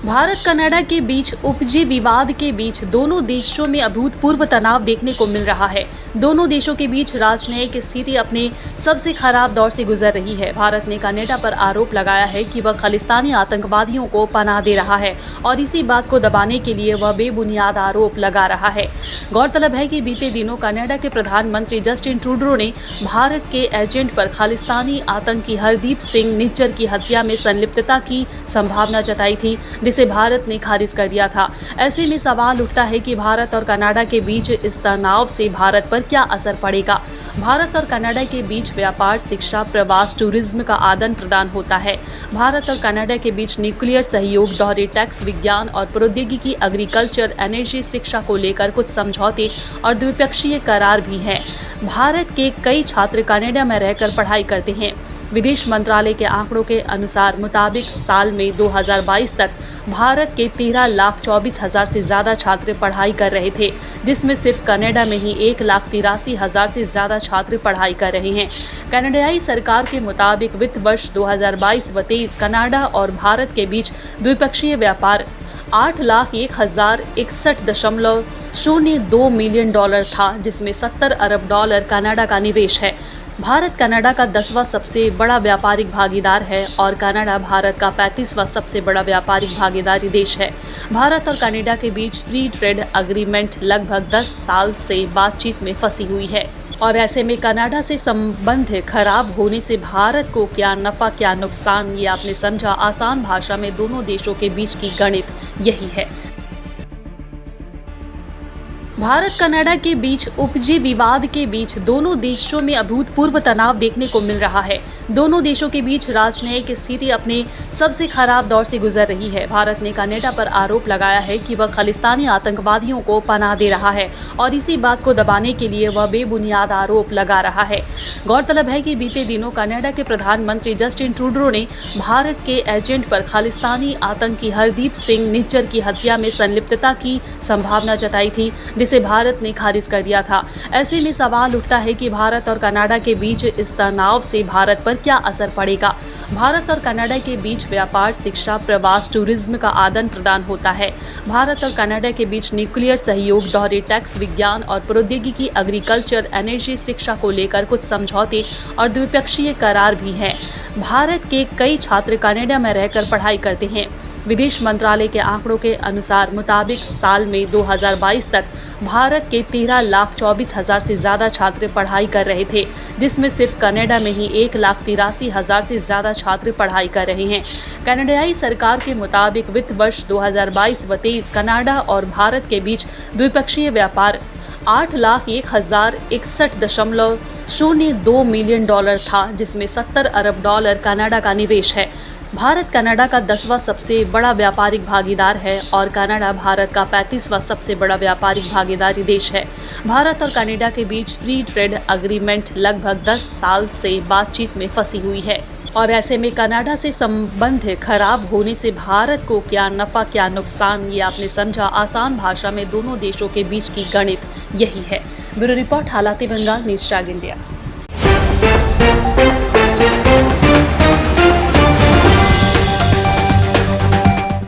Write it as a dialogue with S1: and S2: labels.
S1: Bharat Canada के बीच उपजे विवाद के बीच दोनों देशों में अभूतपूर्व तनाव देखने को मिल रहा है। दोनों देशों के बीच राजनयिक स्थिति अपने सबसे खराब दौर से गुजर रही है। भारत ने कनाडा पर आरोप लगाया है कि वह खालिस्तानी आतंकवादियों को पनाह दे रहा है और इसी बात को दबाने के लिए वह बेबुनियाद आरोप लगा रहा है। गौरतलब है कि बीते दिनों कनाडा के प्रधानमंत्री जस्टिन ट्रूडो ने भारत के एजेंट पर खालिस्तानी आतंकी हरदीप सिंह निज्जर की हत्या में संलिप्तता की संभावना जताई थी, जिसे भारत ने खारिज कर दिया था। ऐसे में सवाल उठता है कि भारत और कनाडा के बीच इस तनाव से भारत पर क्या असर पड़ेगा। भारत और कनाडा के बीच व्यापार, शिक्षा, प्रवास, टूरिज्म का आदान प्रदान होता है। भारत और कनाडा के बीच न्यूक्लियर सहयोग, दोहरे टैक्स, विज्ञान और प्रौद्योगिकी, एग्रीकल्चर, एनर्जी, शिक्षा को लेकर कुछ समझौते और द्विपक्षीय करार भी हैं। भारत के कई छात्र कनाडा में रहकर पढ़ाई करते हैं। विदेश मंत्रालय के आंकड़ों के अनुसार मुताबिक साल में 2022 तक भारत के 13,24,000 से ज़्यादा छात्र पढ़ाई कर रहे थे, जिसमें सिर्फ कनाडा में ही 1,83,000 से ज़्यादा छात्र पढ़ाई कर रहे हैं। कनाडाई सरकार के मुताबिक वित्त वर्ष 2022 व 23 कनाडा और भारत के बीच द्विपक्षीय व्यापार $8,61.02 मिलियन था, जिसमें $70 अरब कनाडा का निवेश है। भारत कनाडा का 10वां सबसे बड़ा व्यापारिक भागीदार है और कनाडा भारत का 35वां सबसे बड़ा व्यापारिक भागीदारी देश है। भारत और कनाडा के बीच फ्री ट्रेड एग्रीमेंट लगभग 10 साल से बातचीत में फंसी हुई है और ऐसे में कनाडा से संबंध खराब होने से भारत को क्या नफ़ा क्या नुकसान, ये आपने समझा। आसान भाषा में दोनों देशों के बीच की गणित यही है। भारत कनाडा के बीच उपजे विवाद के बीच दोनों देशों में अभूतपूर्व तनाव देखने को मिल रहा है। दोनों देशों के बीच राजनयिक स्थिति अपने सबसे खराब दौर से गुजर रही है। भारत ने कनाडा पर आरोप लगाया है कि वह खालिस्तानी आतंकवादियों को पनाह दे रहा है और इसी बात को दबाने के लिए वह बेबुनियाद आरोप लगा रहा है। गौरतलब है कि बीते दिनों कनाडा के प्रधानमंत्री जस्टिन ट्रूडो ने भारत के एजेंट पर खालिस्तानी आतंकी हरदीप सिंह निज्जर की हत्या में संलिप्तता की संभावना जताई थी, जिसे भारत ने खारिज कर दिया था। ऐसे में सवाल उठता है कि भारत और कनाडा के बीच इस तनाव से भारत पर क्या असर पड़ेगा। भारत और कनाडा के बीच व्यापार, शिक्षा, प्रवास, टूरिज्म का आदान प्रदान होता है। भारत और कनाडा के बीच न्यूक्लियर सहयोग, दोहरे टैक्स, विज्ञान और प्रौद्योगिकी, एग्रीकल्चर, एनर्जी, शिक्षा को लेकर कुछ समझौते और द्विपक्षीय करार भी हैं। भारत के कई छात्र कनाडा में रहकर पढ़ाई करते हैं। विदेश मंत्रालय के आंकड़ों के अनुसार मुताबिक साल में 2022 तक भारत के 13,24,000 से ज़्यादा छात्र पढ़ाई कर रहे थे, जिसमें सिर्फ कनाडा में ही 1,83,000 से ज़्यादा छात्र पढ़ाई कर रहे हैं। कनाडाई सरकार के मुताबिक वित्त वर्ष 2022 व 23 कनाडा और भारत के बीच द्विपक्षीय व्यापार $8,61.02 मिलियन था, जिसमें $70 अरब कनाडा का निवेश है। भारत कनाडा का 10वां सबसे बड़ा व्यापारिक भागीदार है और कनाडा भारत का 35वां सबसे बड़ा व्यापारिक भागीदारी देश है। भारत और कनाडा के बीच फ्री ट्रेड एग्रीमेंट लगभग 10 साल से बातचीत में फंसी हुई है और ऐसे में कनाडा से संबंध खराब होने से भारत को क्या नफ़ा क्या नुकसान, ये आपने समझा। आसान भाषा में दोनों देशों के बीच की गणित यही है। ब्यूरो रिपोर्ट, हालात बंगाल, न्यूज़ टैग इंडिया।